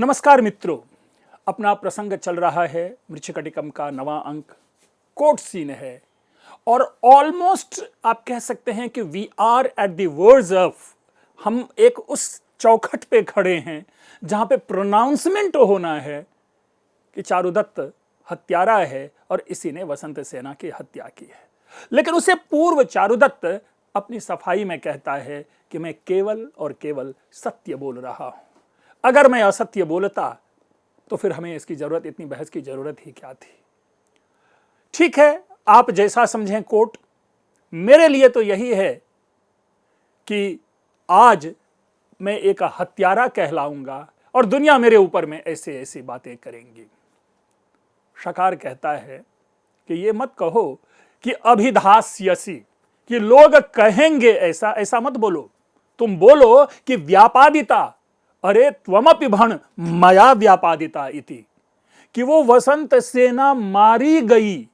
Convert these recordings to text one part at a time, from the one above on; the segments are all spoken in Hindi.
नमस्कार मित्रों, अपना प्रसंग चल रहा है। मृच्छकटिकम का नवा अंक कोर्ट सीन है और ऑलमोस्ट आप कह सकते हैं कि we are at the words of, हम एक उस चौखट पे खड़े हैं जहां पे प्रोनाउंसमेंट होना है कि चारुदत्त हत्यारा है और इसी ने वसंत सेना की हत्या की है। लेकिन उससे पूर्व चारुदत्त अपनी सफाई में कहता है कि मैं केवल और केवल सत्य बोल रहा हूं। अगर मैं असत्य बोलता तो फिर हमें इसकी जरूरत, इतनी बहस की जरूरत ही क्या थी। ठीक है, आप जैसा समझें कोर्ट। मेरे लिए तो यही है कि आज मैं एक हत्यारा कहलाऊंगा और दुनिया मेरे ऊपर में ऐसे ऐसी बातें करेंगी। शकार कहता है कि ये मत कहो कि अभिधास्यसि, कि लोग कहेंगे ऐसा, ऐसा मत बोलो। तुम बोलो कि व्यापादिता, अरे त्वमपि भण मया व्यापादिता इति, कि वो वसंत सेना मारी गई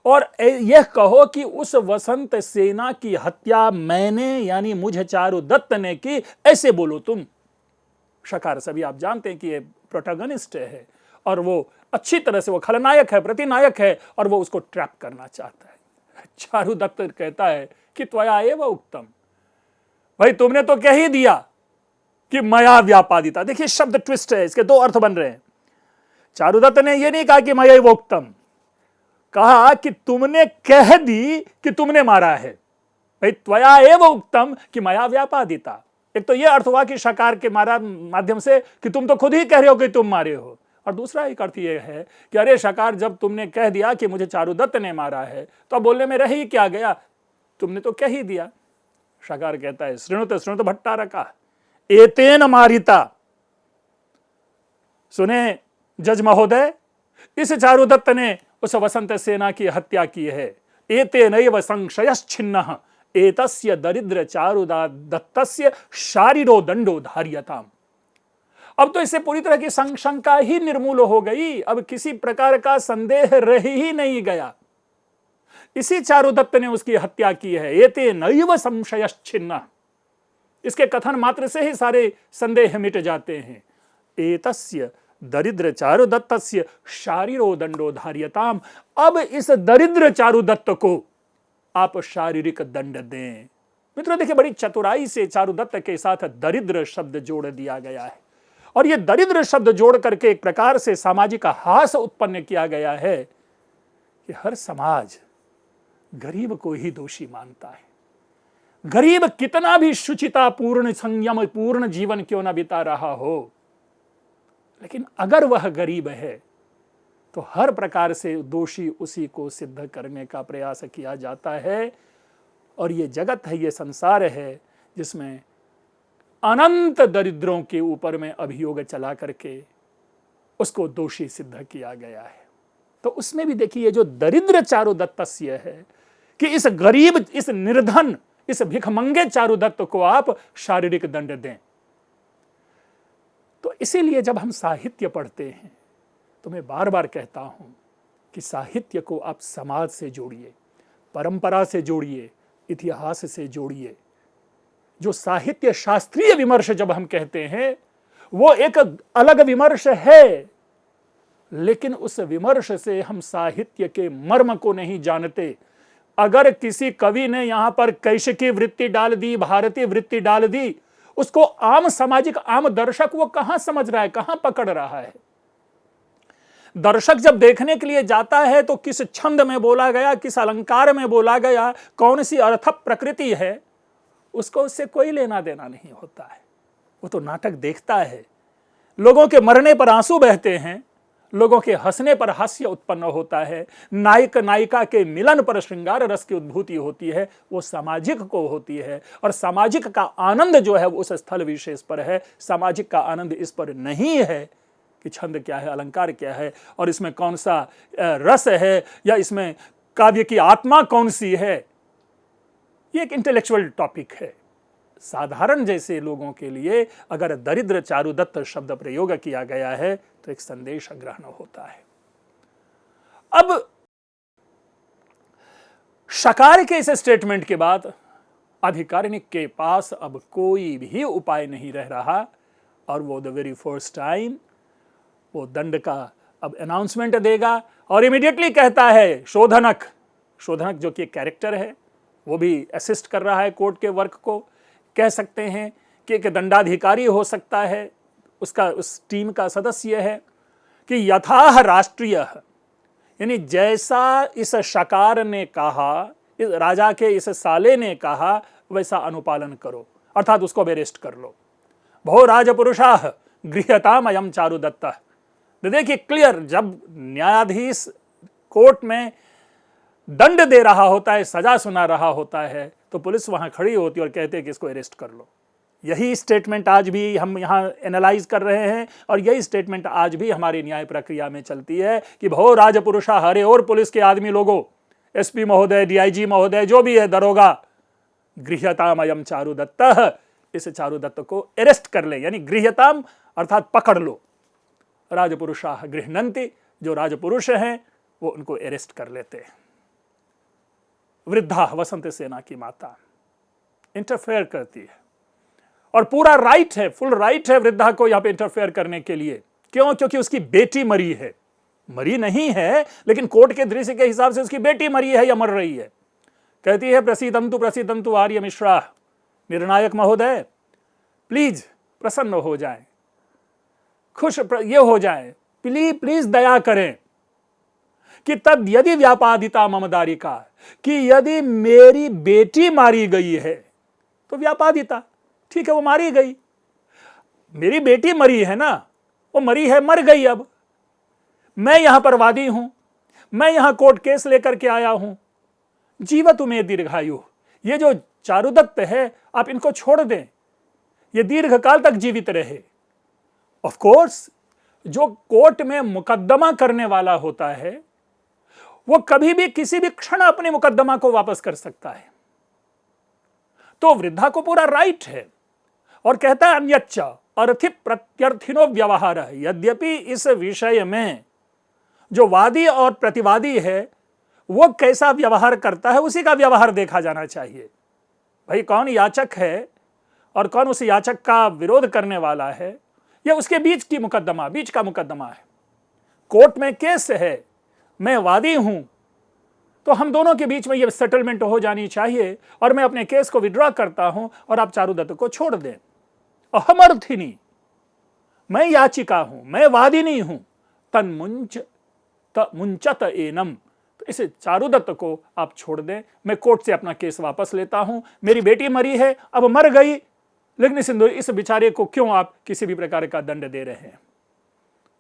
और यह कहो कि उस वसंत सेना की हत्या मैंने यानी मुझे चारुदत्त ने की, ऐसे बोलो तुम। शकार सभी आप जानते हैं कि ये प्रोटैगनिस्ट है और वो अच्छी तरह से, वो खलनायक है, प्रतिनायक है और वो उसको ट्रैप करना चाहता है। चारुदत्त कहता है कि त्वया एव उक्तम, भाई तुमने तो कह ही दिया कि मया व्यापादिता। देखिए शब्द ट्विस्ट है, इसके दो अर्थ बन रहे हैं। चारुदत्त ने यह नहीं कहा कि मया वोक्तम, कहा कि तुमने कह दी कि तुमने मारा है। भाई त्वया एव उक्तम कि मया व्यापादिता। एक तो यह अर्थ हुआ कि शकार के मारा माध्यम से कि तुम तो खुद ही कह रहे हो कि तुम मारे हो, और दूसरा एक अर्थ यह है कि अरे शकार, जब तुमने कह दिया कि मुझे चारुदत्त ने मारा है तो अब बोलने में रह ही क्या गया, तुमने तो कह ही दिया। शकार कहता है शृणुत शृणुत भट्टारका एतेन मारिता। सुने जज महोदय, इस चारुदत्त ने उस वसंत सेना की हत्या की है। एतेनैव संशयश्छिन्नः एतस्य दरिद्र चारुदत्तस्य शारीरो दंडो धार्यताम्। अब तो इससे पूरी तरह की शंका ही निर्मूल हो गई, अब किसी प्रकार का संदेह रह ही नहीं गया। इसी चारुदत्त ने उसकी हत्या की है। एतेनैव संशयश्छिन्नः, इसके कथन मात्र से ही सारे संदेह मिट जाते हैं। एतस्य दरिद्र चारुदत्तस्य शारीरो दंडो धार्यताम्। अब इस दरिद्र चारुदत्त को आप शारीरिक दंड दें। मित्रों देखिए, बड़ी चतुराई से चारुदत्त के साथ दरिद्र शब्द जोड़ दिया गया है और यह दरिद्र शब्द जोड़ करके एक प्रकार से सामाजिक हास उत्पन्न किया गया है कि हर समाज गरीब को ही दोषी मानता है। गरीब कितना भी शुचिता पूर्ण, संयम पूर्ण जीवन क्यों ना बिता रहा हो, लेकिन अगर वह गरीब है तो हर प्रकार से दोषी उसी को सिद्ध करने का प्रयास किया जाता है। और ये जगत है, ये संसार है जिसमें अनंत दरिद्रों के ऊपर में अभियोग चला करके उसको दोषी सिद्ध किया गया है। तो उसमें भी देखिए, जो दरिद्र चारुदत्तस्य है कि इस गरीब, इस निर्धन, इस भिखमंगे चारुदत्त को आप शारीरिक दंड दें। तो इसीलिए जब हम साहित्य पढ़ते हैं तो मैं बार बार कहता हूं कि साहित्य को आप समाज से जोड़िए, परंपरा से जोड़िए, इतिहास से जोड़िए। जो साहित्य शास्त्रीय विमर्श जब हम कहते हैं वो एक अलग विमर्श है, लेकिन उस विमर्श से हम साहित्य के मर्म को नहीं जानते। अगर किसी कवि ने यहां पर कैशिकी वृत्ति डाल दी, भारतीय वृत्ति डाल दी, उसको आम सामाजिक, आम दर्शक वो कहां समझ रहा है, कहां पकड़ रहा है। दर्शक जब देखने के लिए जाता है तो किस छंद में बोला गया, किस अलंकार में बोला गया, कौन सी अर्थ प्रकृति है, उसको उससे कोई लेना देना नहीं होता है। वो तो नाटक देखता है। लोगों के मरने पर आंसू बहते हैं, लोगों के हंसने पर हास्य उत्पन्न होता है, नायक नायिका के मिलन पर श्रृंगार रस की उद्भूति होती है, वो सामाजिक को होती है। और सामाजिक का आनंद जो है वो उस स्थल विशेष पर है। सामाजिक का आनंद इस पर नहीं है कि छंद क्या है, अलंकार क्या है और इसमें कौन सा रस है या इसमें काव्य की आत्मा कौन सी है। ये एक इंटेलेक्चुअल टॉपिक है। साधारण जैसे लोगों के लिए अगर दरिद्र चारुदत्त शब्द प्रयोग किया गया है तो एक संदेश ग्रहण होता है। अब शकार के इस स्टेटमेंट के बाद अधिकारिणी के पास अब कोई भी उपाय नहीं रह रहा और वो द वेरी फर्स्ट टाइम वो दंड का अब अनाउंसमेंट देगा और इमीडिएटली कहता है शोधनक जो कि एक कैरेक्टर है, वो भी असिस्ट कर रहा है कोर्ट के वर्क को। कह सकते हैं कि एक दंडाधिकारी हो सकता है, उसका उस टीम का सदस्य है कि यथाह राष्ट्रीय, यानी जैसा इस शकार ने कहा, इस राजा के इस साले ने कहा, वैसा अनुपालन करो, अर्थात उसको अरेस्ट कर लो। भो राजपुरुषाः गृह्यताम् अयं चारुदत्तः। देखिए क्लियर, जब न्यायाधीश कोर्ट में दंड दे रहा होता है, सजा सुना रहा होता है, तो पुलिस वहां खड़ी होती है और कहते हैं कि इसको अरेस्ट कर लो। यही स्टेटमेंट आज भी हम यहां एनालाइज कर रहे हैं और यही स्टेटमेंट आज भी हमारी न्याय प्रक्रिया में चलती है कि भो राजपुरुषा, हरे और पुलिस के आदमी लोगों, एसपी महोदय, डीआईजी महोदय, जो भी है दरोगा, गृह्यताम अयम चारुदत्तः, इस चारुदत्त को अरेस्ट कर ले, यानी गृह्यताम अर्थात पकड़ लो। राजपुरुषा गृह्णन्ति, जो राजपुरुष हैं वो उनको अरेस्ट कर लेते हैं। वृद्धा, वसंत सेना की माता, इंटरफेयर करती है और पूरा राइट है, फुल राइट है वृद्धा को यहां पे इंटरफेयर करने के लिए। क्यों? क्योंकि उसकी बेटी मरी है, मरी नहीं है लेकिन कोर्ट के दृश्य के हिसाब से उसकी बेटी मरी है या मर रही है। कहती है प्रसीदंतु आर्य मिश्रा, निर्णायक महोदय प्लीज प्रसन्न हो जाएं, खुश ये हो जाएं, प्लीज दया करें कि तद यदि व्यापादिता ममदारिका, कि यदि मेरी बेटी मारी गई है तो व्यापादिता, ठीक है वो मारी गई, मेरी बेटी मरी है ना, वो मरी है, मर गई। अब मैं यहां पर वादी हूं, मैं यहां कोर्ट केस लेकर के आया हूं, जीवतु में दीर्घायु, ये जो चारुदत्त है आप इनको छोड़ दें, ये दीर्घ काल तक जीवित रहे। ऑफ कोर्स जो कोर्ट में मुकदमा करने वाला होता है वो कभी भी किसी भी क्षण अपने मुकदमा को वापस कर सकता है। तो वृद्धा को पूरा राइट है और कहता है अन्यच्च अर्थि प्रत्यर्थिनो व्यवहार है। यद्यपि इस विषय में जो वादी और प्रतिवादी है वो कैसा व्यवहार करता है उसी का व्यवहार देखा जाना चाहिए। भाई कौन याचक है और कौन उस याचक का विरोध करने वाला है, यह उसके बीच का मुकदमा है। कोर्ट में केस है, मैं वादी हूं, तो हम दोनों के बीच में यह सेटलमेंट हो जानी चाहिए और मैं अपने केस को विड्रॉ करता हूं और आप चारुदत्त को छोड़ दें। अहमर्थिनी, मैं याचिका हूं, मैं वादिनी हूं, मुंचत एनम, तो इस चारुदत्त को आप छोड़ दें, मैं कोर्ट से अपना केस वापस लेता हूं, मेरी बेटी मरी है, अब मर गई, लेकिन इस बेचारे को क्यों आप किसी भी प्रकार का दंड दे रहे हैं।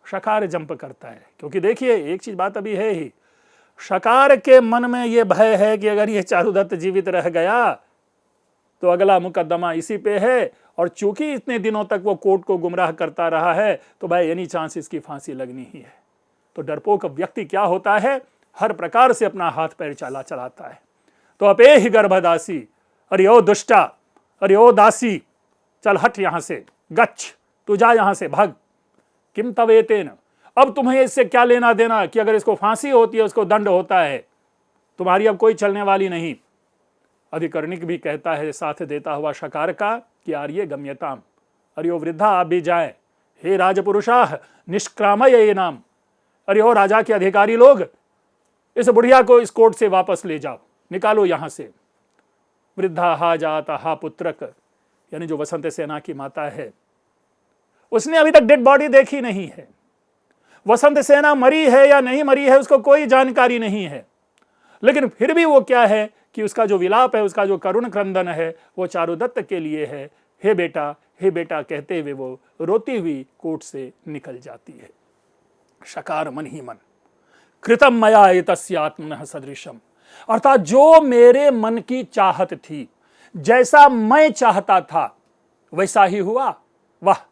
शकार जंप करता है, क्योंकि देखिए एक चीज बात अभी है ही, शकार के मन में यह भय है कि अगर ये चारुदत्त जीवित रह गया तो अगला मुकदमा इसी पे है, और चूंकि इतने दिनों तक वो कोर्ट को गुमराह करता रहा है तो भाई एनी चांस इसकी फांसी लगनी ही है। तो डरपोक व्यक्ति क्या होता है, हर प्रकार से अपना हाथ पैर चलाता है। तो अपे ही गर्भदासी, अरे ओ दुष्टा, अरे ओ दासी, चल हट यहां से, गच्छ, तू जा यहां से, भाग। किम तवेतेन, अब तुम्हें इससे क्या लेना देना कि अगर इसको फांसी होती है उसको दंड होता है, तुम्हारी अब कोई चलने वाली नहीं। अधिकरणिक भी कहता है साथ देता हुआ शकार का कि आर्य गम्यताम, अरे ओ वृद्धा आप भी जाए, हे राजपुरुषाः निष्क्रामय ये नाम, अरे ओ राजा के अधिकारी लोग इस बुढ़िया को इस कोर्ट से वापस ले जाओ, निकालो यहां से। वृद्धा हा जाता हा पुत्रक, यानी जो वसंत सेना की माता है उसने अभी तक डेड बॉडी देखी नहीं है, वसंत सेना मरी है या नहीं मरी है उसको कोई जानकारी नहीं है, लेकिन फिर भी वो क्या है कि उसका जो विलाप है, उसका जो करुण क्रंदन है वो चारुदत्त के लिए है। हे बेटा कहते हुए वो रोती हुई कोर्ट से निकल जाती है। शकार मन ही मन, कृतम मया एतस्य आत्मनः सदृशम, अर्थात जो मेरे मन की चाहत थी, जैसा मैं चाहता था वैसा ही हुआ। वाह,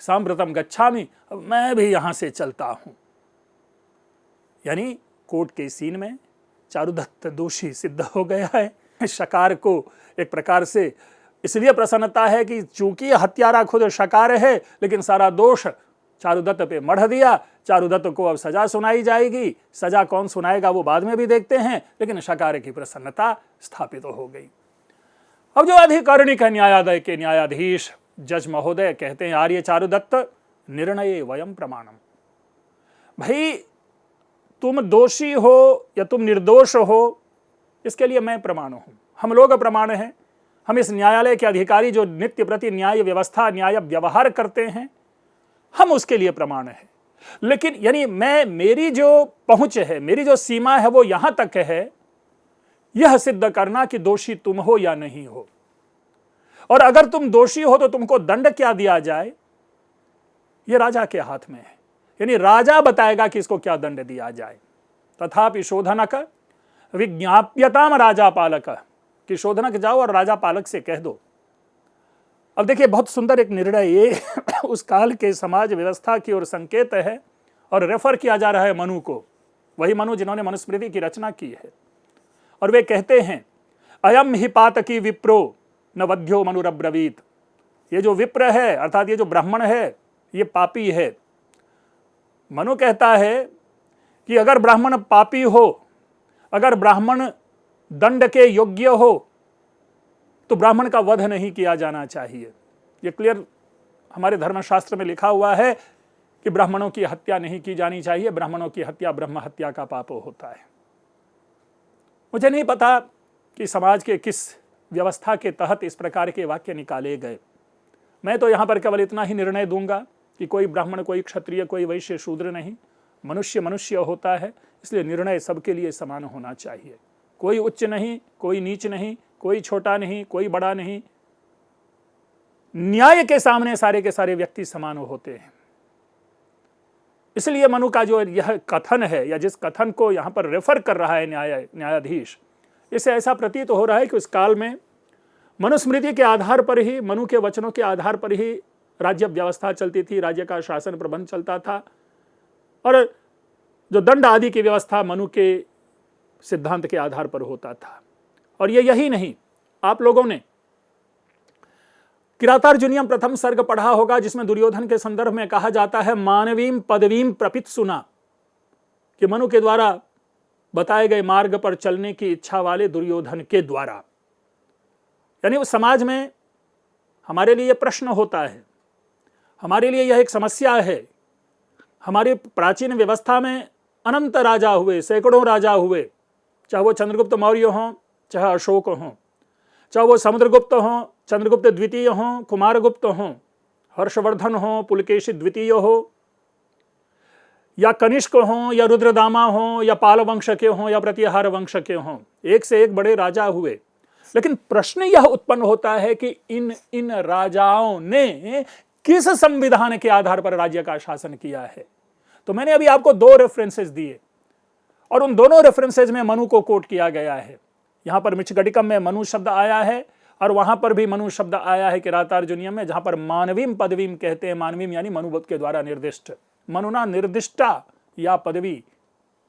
सांप्रतम गच्छामि, अब मैं भी यहां से चलता हूं। यानी कोर्ट के सीन में चारुदत्त दोषी सिद्ध हो गया है। शकार को एक प्रकार से इसलिए प्रसन्नता है कि चूंकि हत्यारा खुद शकार है, लेकिन सारा दोष चारुदत्त पे मढ़ दिया। चारुदत्त को अब सजा सुनाई जाएगी, सजा कौन सुनाएगा वो बाद में भी देखते हैं, लेकिन शकार की प्रसन्नता स्थापित हो गई। अब जो अधिकरणिक न्यायालय के न्यायाधीश जज महोदय कहते हैं, आर्य चारुदत्त निर्णये वयम प्रमाणम, भाई तुम दोषी हो या तुम निर्दोष हो, इसके लिए मैं प्रमाण हूं, हम लोग प्रमाण हैं। हम इस न्यायालय के अधिकारी जो नित्य प्रति न्याय व्यवस्था न्याय व्यवहार करते हैं, हम उसके लिए प्रमाण है। लेकिन यानी मेरी जो पहुंच है, मेरी जो सीमा है वो यहां तक है, यह सिद्ध करना कि दोषी तुम हो या नहीं हो। और अगर तुम दोषी हो तो तुमको दंड क्या दिया जाए, यह राजा के हाथ में है। यानी राजा बताएगा कि इसको क्या दंड दिया जाए। तथापि शोधनक विज्ञाप्यताम राजा पालक, कि शोधनक जाओ और राजा पालक से कह दो। अब देखिए बहुत सुंदर एक निर्णय ये उस काल के समाज व्यवस्था की ओर संकेत है, और रेफर किया जा रहा है मनु को, वही मनु जिन्होंने मनुस्मृति की रचना की है। और वे कहते हैं अयम ही पातकी विप्रो न वध्यो मनुरब्रवीत, ये जो विप्र है अर्थात ये जो ब्राह्मण है ये पापी है। मनु कहता है कि अगर ब्राह्मण पापी हो, अगर ब्राह्मण दंड के योग्य हो, तो ब्राह्मण का वध नहीं किया जाना चाहिए। ये क्लियर हमारे धर्मशास्त्र में लिखा हुआ है कि ब्राह्मणों की हत्या नहीं की जानी चाहिए, ब्राह्मणों की हत्या ब्रह्म हत्या का पाप होता है। मुझे नहीं पता कि समाज के किस व्यवस्था के तहत इस प्रकार के वाक्य निकाले गए। मैं तो यहां पर केवल इतना ही निर्णय दूंगा कि कोई ब्राह्मण, कोई क्षत्रिय, कोई वैश्य, शूद्र नहीं, मनुष्य मनुष्य होता है, इसलिए निर्णय सबके लिए समान होना चाहिए। कोई उच्च नहीं, कोई नीच नहीं, कोई छोटा नहीं, कोई बड़ा नहीं, न्याय के सामने सारे के सारे व्यक्ति समान होते हैं। इसलिए मनु का जो यह कथन है, या जिस कथन को यहां पर रेफर कर रहा है न्यायाधीश, इससे ऐसा प्रतीत हो रहा है कि उस काल में मनुस्मृति के आधार पर ही, मनु के वचनों के आधार पर ही राज्य व्यवस्था चलती थी, राज्य का शासन प्रबंध चलता था, और जो दंड आदि की व्यवस्था मनु के सिद्धांत के आधार पर होता था। और ये यही नहीं, आप लोगों ने किरातार्जुनीयम प्रथम सर्ग पढ़ा होगा, जिसमें दुर्योधन के संदर्भ में कहा जाता है मानवीम पदवीम प्रपित सुना, कि मनु के द्वारा बताए गए मार्ग पर चलने की इच्छा वाले दुर्योधन के द्वारा। यानी उस समाज में हमारे लिए प्रश्न होता है, हमारे लिए यह एक समस्या है। हमारी प्राचीन व्यवस्था में अनंत राजा हुए, सैकड़ों राजा हुए, चाहे वो चंद्रगुप्त मौर्य हों, चाहे अशोक हों, चाहे वो समुद्रगुप्त हों, चंद्रगुप्त द्वितीय हों, कुमारगुप्त हों, हर्षवर्धन हों, पुलकेशी द्वितीय हो, या कनिष्क हों, या रुद्रदामा हों, या पाल वंश के हों, या प्रतिहार वंश के हों, एक से एक बड़े राजा हुए। लेकिन प्रश्न यह उत्पन्न होता है कि इन राजाओं ने किस संविधान के आधार पर राज्य का शासन किया है। तो मैंने अभी आपको दो रेफरेंसेस दिए, और उन दोनों रेफरेंसेस में मनु को कोट किया गया है। यहां पर मृच्छकटिकम में मनु शब्द आया है, और वहां पर भी मनु शब्द आया है किरातार्जुनीयम में, जहां पर मानवीम पदवीम कहते हैं। मानवीम यानी मनु के द्वारा निर्दिष्ट, मनुना निर्दिष्टा या पदवी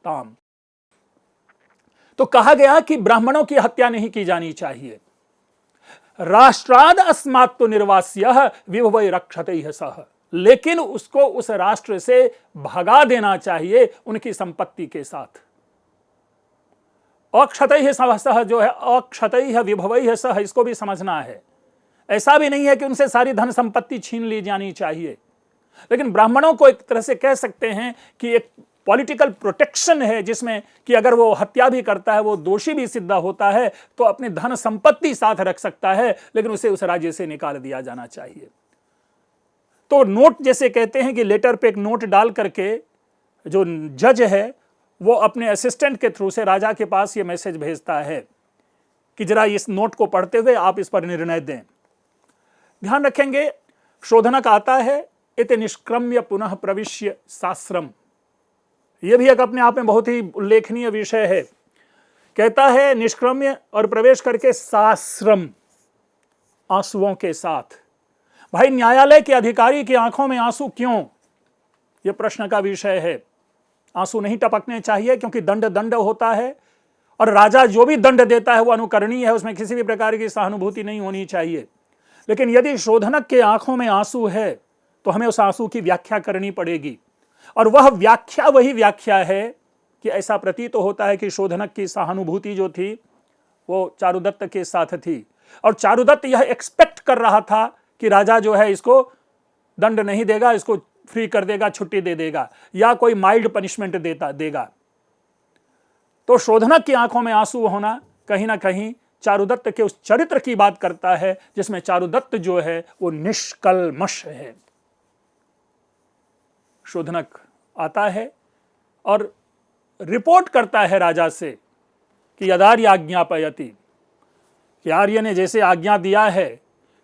ताम। तो कहा गया कि ब्राह्मणों की हत्या नहीं की जानी चाहिए। राष्ट्राद अस्मात् निर्वास्य विभवै रक्षतैः सह, लेकिन उसको उस राष्ट्र से भगा देना चाहिए उनकी संपत्ति के साथ। अक्षतैः सह जो है, अक्षतैः विभवैः सह, इसको भी समझना है। ऐसा भी नहीं है कि उनसे सारी धन संपत्ति छीन ली जानी चाहिए, लेकिन ब्राह्मणों को एक तरह से कह सकते हैं कि एक पॉलिटिकल प्रोटेक्शन है, जिसमें कि अगर वो हत्या भी करता है, वो दोषी भी सिद्ध होता है, तो अपनी धन संपत्ति साथ रख सकता है, लेकिन उसे उस राज्य से निकाल दिया जाना चाहिए। तो नोट जैसे कहते हैं कि लेटर पे एक नोट डाल करके जो जज है वो अपने असिस्टेंट के थ्रू से राजा के पास ये मैसेज भेजता है कि जरा इस नोट को पढ़ते हुए आप इस पर निर्णय दें। ध्यान रखेंगे, शोधनक आता है इति निष्क्रम्य पुनः प्रविश्य साश्रम। यह भी एक अपने आप में बहुत ही उल्लेखनीय विषय है। कहता है निष्क्रम्य और प्रवेश करके साश्रम, आंसुओं के साथ। भाई न्यायालय के अधिकारी की आंखों में आंसू क्यों, यह प्रश्न का विषय है। आंसू नहीं टपकने चाहिए, क्योंकि दंड दंड होता है, और राजा जो भी दंड देता है वो अनुकरणीय है, उसमें किसी भी प्रकार की सहानुभूति नहीं होनी चाहिए। लेकिन यदि शोधनक के आंखों में आंसू है तो हमें उस आंसू की व्याख्या करनी पड़ेगी, और वह व्याख्या वही व्याख्या है कि ऐसा प्रतीत होता है कि शोधनक की सहानुभूति जो थी वो चारुदत्त के साथ थी, और चारुदत्त यह एक्सपेक्ट कर रहा था कि राजा जो है इसको दंड नहीं देगा, इसको फ्री कर देगा, छुट्टी दे देगा, या कोई माइल्ड पनिशमेंट देगा। तो शोधनक की आंखों में आंसू होना कहीं ना कहीं चारुदत्त के उस चरित्र की बात करता है जिसमें चारुदत्त जो है वो निष्कल्मष है। शोधनक आता है और रिपोर्ट करता है राजा से कि यदार्य आज्ञापयति, कि आर्य ने जैसे आज्ञा दिया है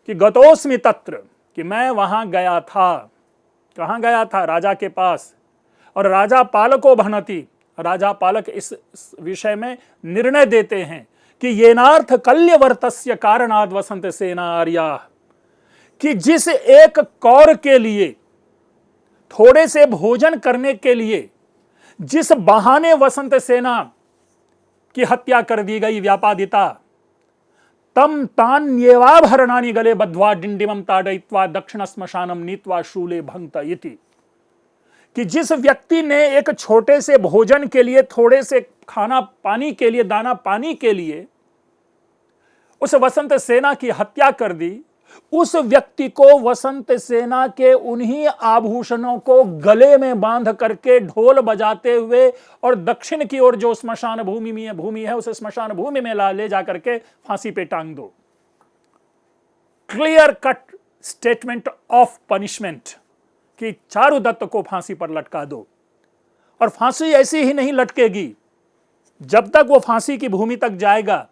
कि गतोस्मि तत्र, कि मैं वहां गया था। कहां गया था? राजा के पास। और राजा पालको भनति, राजा पालक इस विषय में निर्णय देते हैं कि येनार्थ कल्यवर्तस्य कारणाद वसंत सेना आर्या, कि जिस एक कौर के लिए, थोड़े से भोजन करने के लिए जिस बहाने वसंत सेना की हत्या कर दी गई व्यापादिता, तम तान्येवाभरणानि गले बद्ध्वा डिंडिमं ताडयित्वा दक्षिण श्मशानम नीत्वा शूले भंक्त इति, कि जिस व्यक्ति ने एक छोटे से भोजन के लिए, थोड़े से खाना पानी के लिए, दाना पानी के लिए उस वसंत सेना की हत्या कर दी, उस व्यक्ति को वसंत सेना के उन्हीं आभूषणों को गले में बांध करके ढोल बजाते हुए और दक्षिण की ओर जो स्मशान भूमि है उस स्मशान भूमि में ले जाकर के फांसी पे टांग दो। Clear cut statement of punishment कि चारुदत्त को फांसी पर लटका दो। और फांसी ऐसी ही नहीं लटकेगी, जब तक वो फांसी की भूमि तक जाएगा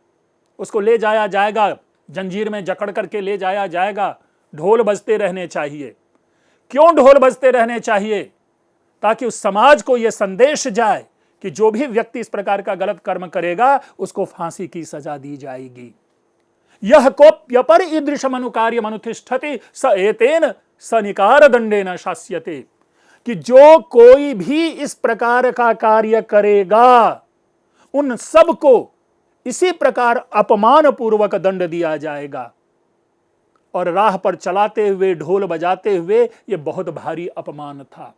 उसको ले जाया जाएगा, जंजीर में जकड़ करके ले जाया जाएगा, ढोल बजते रहने चाहिए। क्यों ढोल बजते रहने चाहिए? ताकि उस समाज को यह संदेश जाए कि जो भी व्यक्ति इस प्रकार का गलत कर्म करेगा उसको फांसी की सजा दी जाएगी। यह कोप्यपर ईदृशम अनुकार्यम अनुतिष्ठति स एतेन सनिकार दंडेन शास्यते, कि जो कोई भी इस प्रकार का कार्य करेगा उन सबको इसी प्रकार अपमान पूर्वक दंड दिया जाएगा। और राह पर चलाते हुए, ढोल बजाते हुए, यह बहुत भारी अपमान था।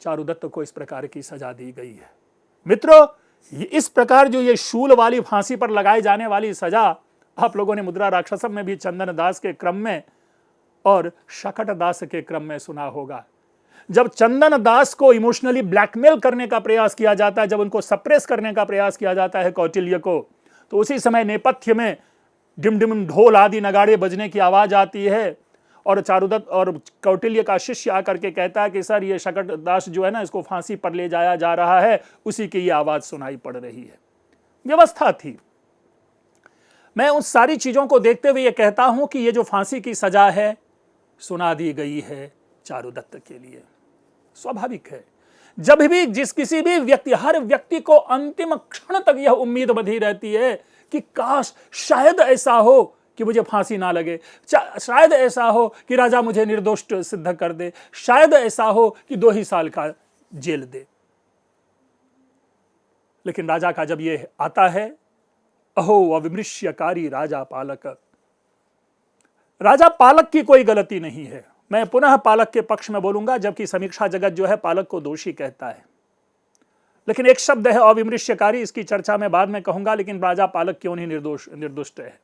चारुदत्त को इस प्रकार की सजा दी गई है। मित्रों, इस प्रकार जो ये शूल वाली फांसी पर लगाई जाने वाली सजा आप लोगों ने मुद्रा राक्षसम में भी चंदन दास के क्रम में और शकट दास के क्रम में सुना होगा। जब चंदन दास को इमोशनली ब्लैकमेल करने का प्रयास किया जाता है, जब उनको सप्रेस करने का प्रयास किया जाता है कौटिल्य को, तो उसी समय नेपथ्य में डिमडिम ढोल आदि नगाड़े बजने की आवाज आती है और चारुदत्त और कौटिल्य का शिष्य आकर के कहता है कि सर ये शकट दास जो है ना, इसको फांसी पर ले जाया जा रहा है, उसी की ये आवाज सुनाई पड़ रही है। व्यवस्था थी। मैं उन सारी चीजों को देखते हुए ये कहता हूं कि ये जो फांसी की सजा है सुना दी गई है चारुदत्त के लिए। स्वाभाविक है, जब भी किसी भी व्यक्ति, हर व्यक्ति को अंतिम क्षण तक यह उम्मीद बंधी रहती है कि काश शायद ऐसा हो कि मुझे फांसी ना लगे, शायद ऐसा हो कि राजा मुझे निर्दोष सिद्ध कर दे, शायद ऐसा हो कि 2 ही साल का जेल दे। लेकिन राजा का जब यह आता है, अहो अविमृश्यकारी राजा पालक, राजा पालक की कोई गलती नहीं है। मैं पुनः पालक के पक्ष में बोलूंगा, जबकि समीक्षा जगत जो है पालक को दोषी कहता है। लेकिन एक शब्द है अविमृश्यकारी, इसकी चर्चा मैं बाद में कहूंगा, लेकिन राजा पालक क्यों नहीं निर्दोष है।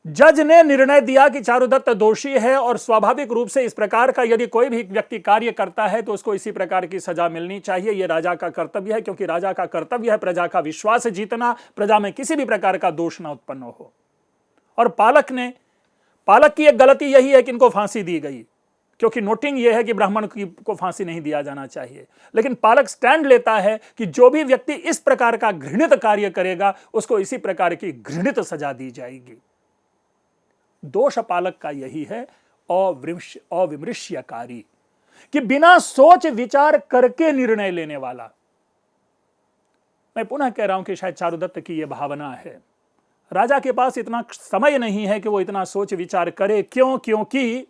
जज ने निर्णय दिया कि चारुदत्त दोषी है और स्वाभाविक रूप से इस प्रकार का यदि कोई भी व्यक्ति कार्य करता है तो उसको इसी प्रकार की सजा मिलनी चाहिए। यह राजा का कर्तव्य है, क्योंकि राजा का कर्तव्य है प्रजा का विश्वास जीतना, प्रजा में किसी भी प्रकार का दोष न उत्पन्न हो। और पालक की एक गलती यही है कि इनको फांसी दी गई, क्योंकि नोटिंग यह है कि ब्राह्मण को फांसी नहीं दिया जाना चाहिए। लेकिन पालक स्टैंड लेता है कि जो भी व्यक्ति इस प्रकार का घृणित कार्य करेगा उसको इसी प्रकार की घृणित सजा दी जाएगी। दोष पालक का यही है अविमृश्यकारी, कि बिना सोच विचार करके निर्णय लेने वाला। मैं पुनः कह रहा हूं कि शायद चारुदत्त की यह भावना है। राजा के पास इतना समय नहीं है कि वो इतना सोच विचार करे। क्योंकि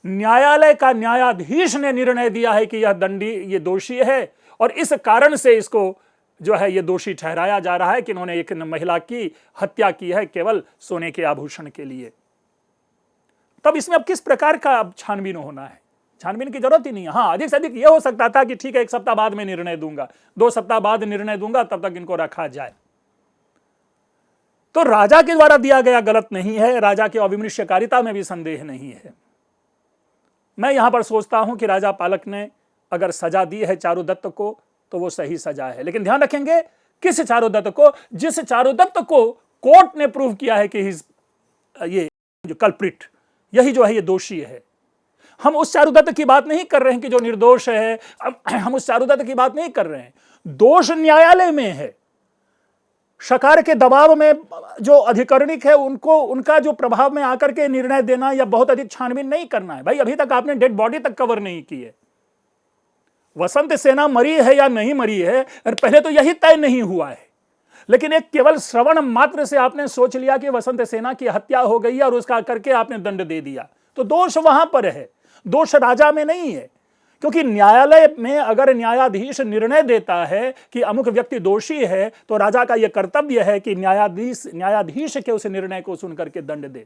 न्यायालय का न्यायाधीश ने निर्णय दिया है कि यह दंडी, ये दोषी है और इस कारण से इसको जो है ये दोषी ठहराया जा रहा है कि इन्होंने एक महिला की हत्या की है केवल सोने के आभूषण के लिए। तब इसमें अब किस प्रकार का अब छानबीन होना है? छानबीन की जरूरत ही नहीं है। हाँ, अधिक से अधिक यह हो सकता था कि ठीक है 1 सप्ताह बाद में निर्णय दूंगा, 2 सप्ताह बाद निर्णय दूंगा, तब तक इनको रखा जाए। तो राजा के द्वारा दिया गया गलत नहीं है, राजा की अविमृश्यकारिता में भी संदेह नहीं है। मैं यहां पर सोचता हूं कि राजा पालक ने अगर सजा दी है चारुदत्त को तो वो सही सजा है, लेकिन ध्यान रखेंगे किस चारुदत्त को? जिस चारुदत्त को कोर्ट ने प्रूव किया है कि ये जो कल्प्रिट, यही जो है ये दोषी है। हम उस चारुदत्त की बात नहीं कर रहे हैं कि जो निर्दोष है, हम उस चारुदत्त की बात नहीं कर रहे हैं। दोष न्यायालय में है, सरकार के दबाव में जो अधिकरणिक है उनको उनका जो प्रभाव में आकर के निर्णय देना या बहुत अधिक छानबीन नहीं करना है। भाई अभी तक आपने डेड बॉडी तक कवर नहीं की है, वसंत सेना मरी है या नहीं मरी है और पहले तो यही तय नहीं हुआ है, लेकिन एक केवल श्रवण मात्र से आपने सोच लिया कि वसंत सेना की हत्या हो गई और उसका करके आपने दंड दे दिया, तो दोष वहां पर है, दोष राजा में नहीं है। क्योंकि न्यायालय में अगर न्यायाधीश निर्णय देता है कि अमुक व्यक्ति दोषी है तो राजा का यह कर्तव्य है कि न्यायाधीश के उस निर्णय को सुनकर के दंड दे।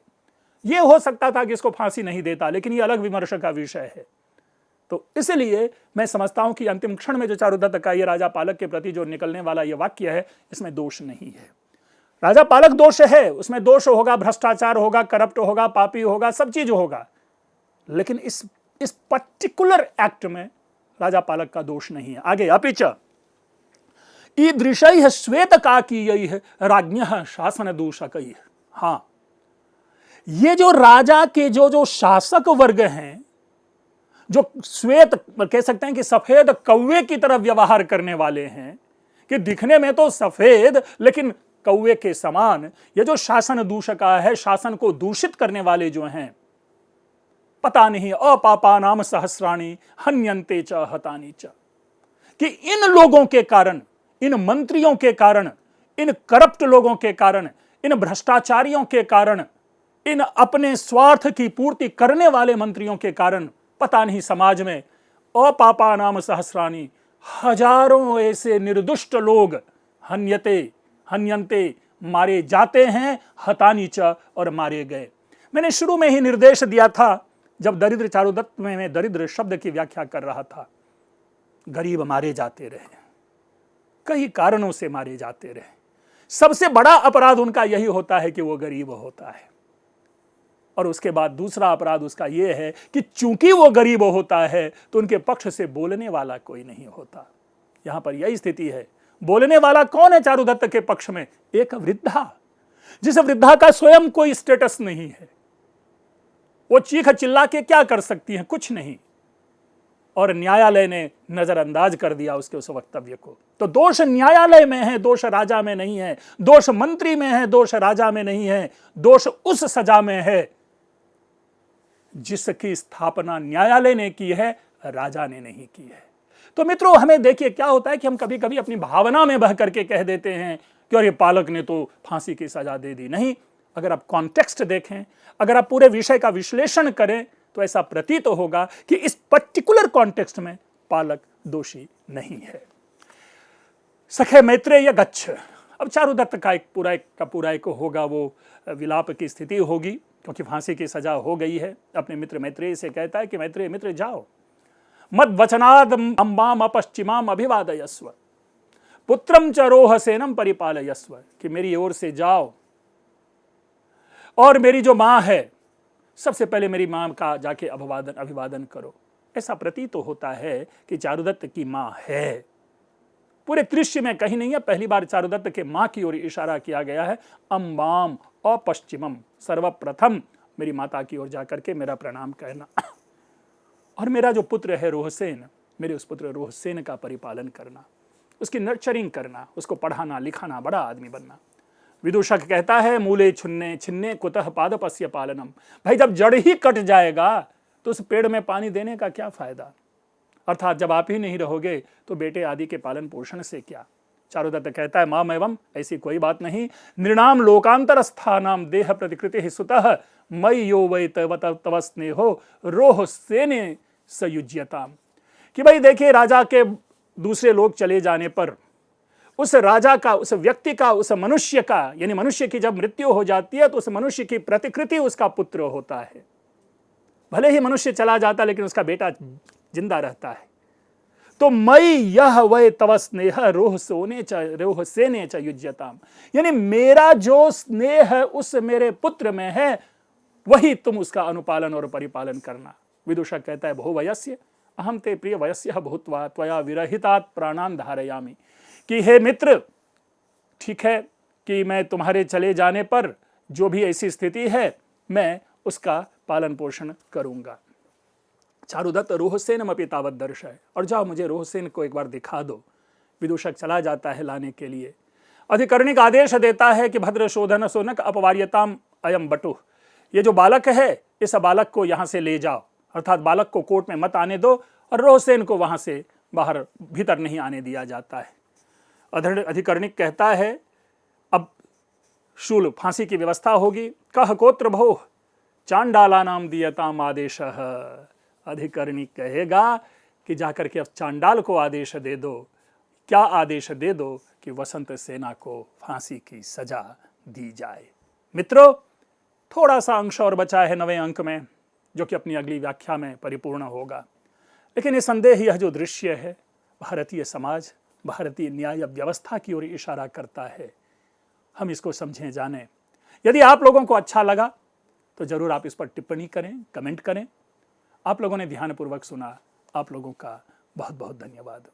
यह हो सकता था कि इसको फांसी नहीं देता, लेकिन यह अलग विमर्श का विषय है। तो इसलिए मैं समझता हूं कि अंतिम क्षण में जो चारुदत्त का यह राजा पालक के प्रति जो निकलने वाला यह वाक्य है, इसमें दोष नहीं है। राजा पालक दोष है, उसमें दोष होगा, भ्रष्टाचार होगा, करप्ट होगा, पापी होगा, सब चीज होगा, लेकिन इस पर्टिकुलर एक्ट में राजा पालक का दोष नहीं है। आगे, अपिच ईदृशैः श्वेतकाकीयैः राज्ञः शासन दूषकैः। हां, ये जो राजा के जो शासक वर्ग हैं, जो श्वेत कह सकते हैं कि सफेद कौवे की तरह व्यवहार करने वाले हैं, कि दिखने में तो सफेद लेकिन कौवे के समान, ये जो शासन दूषका है, शासन को दूषित करने वाले जो हैं, पता नहीं अपापा नाम सहस्राणी हन्यन्ते च हतानि च, कि इन लोगों के कारण, इन मंत्रियों के कारण, इन करप्ट लोगों के कारण, इन भ्रष्टाचारियों के कारण, इन अपने स्वार्थ की पूर्ति करने वाले मंत्रियों के कारण पता नहीं समाज में अपापा नाम सहस्राणी, हजारों ऐसे निर्दुष्ट लोग हन्यन्ते मारे जाते हैं, हतानि च और मारे गए। मैंने शुरू में ही निर्देश दिया था जब दरिद्र चारुदत्त में मैं दरिद्र शब्द की व्याख्या कर रहा था, गरीब मारे जाते रहे, कई कारणों से मारे जाते रहे। सबसे बड़ा अपराध उनका यही होता है कि वो गरीब होता है, और उसके बाद दूसरा अपराध उसका यह है कि चूंकि वो गरीब होता है तो उनके पक्ष से बोलने वाला कोई नहीं होता। यहां पर यही स्थिति है। बोलने वाला कौन है चारुदत्त के पक्ष में? एक वृद्धा, जिस वृद्धा का स्वयं कोई स्टेटस नहीं है। वो चीख चिल्ला के क्या कर सकती हैं? कुछ नहीं। और न्यायालय ने नजरअंदाज कर दिया उसके उस वक्तव्य को। तो दोष न्यायालय में है, दोष राजा में नहीं है। दोष मंत्री में है, दोष राजा में नहीं है। दोष उस सजा में है जिसकी स्थापना न्यायालय ने की है, राजा ने नहीं की है। तो मित्रों, हमें देखिए क्या होता है कि हम कभी कभी अपनी भावना में बह करके कह देते हैं कि अरे पालक ने तो फांसी की सजा दे दी। नहीं, अगर आप कॉन्टेक्स्ट देखें, अगर आप पूरे विषय का विश्लेषण करें तो ऐसा प्रतीत होगा कि इस पर्टिकुलर कॉन्टेक्स्ट में पालक दोषी नहीं है। सखे मैत्रेय गच्छ। अब चारुदत्त का पूरा एक होगा, वो विलाप की स्थिति होगी, क्योंकि फांसी की सजा हो गई है। अपने मित्र मैत्रेय से कहता है कि मैत्रेय मित्र जाओ, मद वचनाद अंबाम अपश्चिमाम अभिवादयस्व, पुत्रम च रोहसेनम परिपालयस्व, कि मेरी ओर से जाओ और मेरी जो मां है, सबसे पहले मेरी मां का जाके अभिवादन करो। ऐसा प्रतीत तो होता है कि चारुदत्त की मां है। पूरे दृश्य में कहीं नहीं है, पहली बार चारुदत्त के मां की ओर इशारा किया गया है। अंबाम अपश्चिमम, सर्वप्रथम मेरी माता की ओर जाकर के मेरा प्रणाम कहना, और मेरा जो पुत्र है रोहसेन, मेरे उस पुत्र रोहसेन का परिपालन करना, उसकी नर्चरिंग करना, उसको पढ़ाना लिखाना, बड़ा आदमी बनना। विदूषक कहता है मूले छुन्ने छिन्ने कुतः पादपस्य पालनम। भाई जब जड़ ही कट जाएगा तो उस पेड़ में पानी देने का क्या फायदा? अर्थात जब आप ही नहीं रहोगे तो बेटे आदि के पालन पोषण से क्या? चारुदत्त कहता है माम एवं, ऐसी कोई बात नहीं। नृणाम लोकांतर स्थानाम देह प्रतिकृति सुतः मई यो वै तव स्नेहो रोह सेने सयुज्यताम। कि भाई देखिए, राजा के दूसरे लोग चले जाने पर उस राजा का, उस व्यक्ति का, उस मनुष्य का, यानी मनुष्य की जब मृत्यु हो जाती है तो उस मनुष्य की प्रतिकृति उसका पुत्र होता है। भले ही मनुष्य चला जाता लेकिन उसका बेटा जिंदा रहता है। तो मई यह वह तव स्नेह रोह सेने च युज्यताम, यानी मेरा जो स्नेह उस मेरे पुत्र में है वही तुम उसका अनुपालन और परिपालन करना। विदूषक कहता है बहु वयस्य अहम ते प्रिय वयस्य भूत्वा त्वया विरहितात् प्राणान धारयामि, कि हे मित्र, ठीक है कि मैं तुम्हारे चले जाने पर जो भी ऐसी स्थिति है मैं उसका पालन पोषण करूंगा। चारुदत्त रोहसेन अपि तावत दर्शय, और जाओ मुझे रोहसेन को एक बार दिखा दो। विदूषक चला जाता है लाने के लिए। अधिकरणिक आदेश देता है कि भद्र शोधन सोनक अपवार्यताम अयम बटु, ये जो बालक है इस बालक को यहां से ले जाओ, अर्थात बालक को कोर्ट में मत आने दो, और रोहसेन को वहां से बाहर भीतर नहीं आने दिया जाता है। अधिकरणिक कहता है अब शूल फांसी की व्यवस्था होगी। कह कोत्र भो चांडाला नाम दियताम आदेश, अधिकरणिक कहेगा कि जाकर के अब चांडाल को आदेश दे दो। क्या आदेश दे दो? कि वसंत सेना को फांसी की सजा दी जाए। मित्रों, थोड़ा सा अंश और बचा है 9वें अंक में, जो कि अपनी अगली व्याख्या में परिपूर्ण होगा। लेकिन निसंदेह यह जो दृश्य है भारतीय समाज, भारतीय न्याय व्यवस्था की ओर इशारा करता है। हम इसको समझें, जानें। यदि आप लोगों को अच्छा लगा तो जरूर आप इस पर टिप्पणी करें, कमेंट करें। आप लोगों ने ध्यानपूर्वक सुना, आप लोगों का बहुत बहुत धन्यवाद।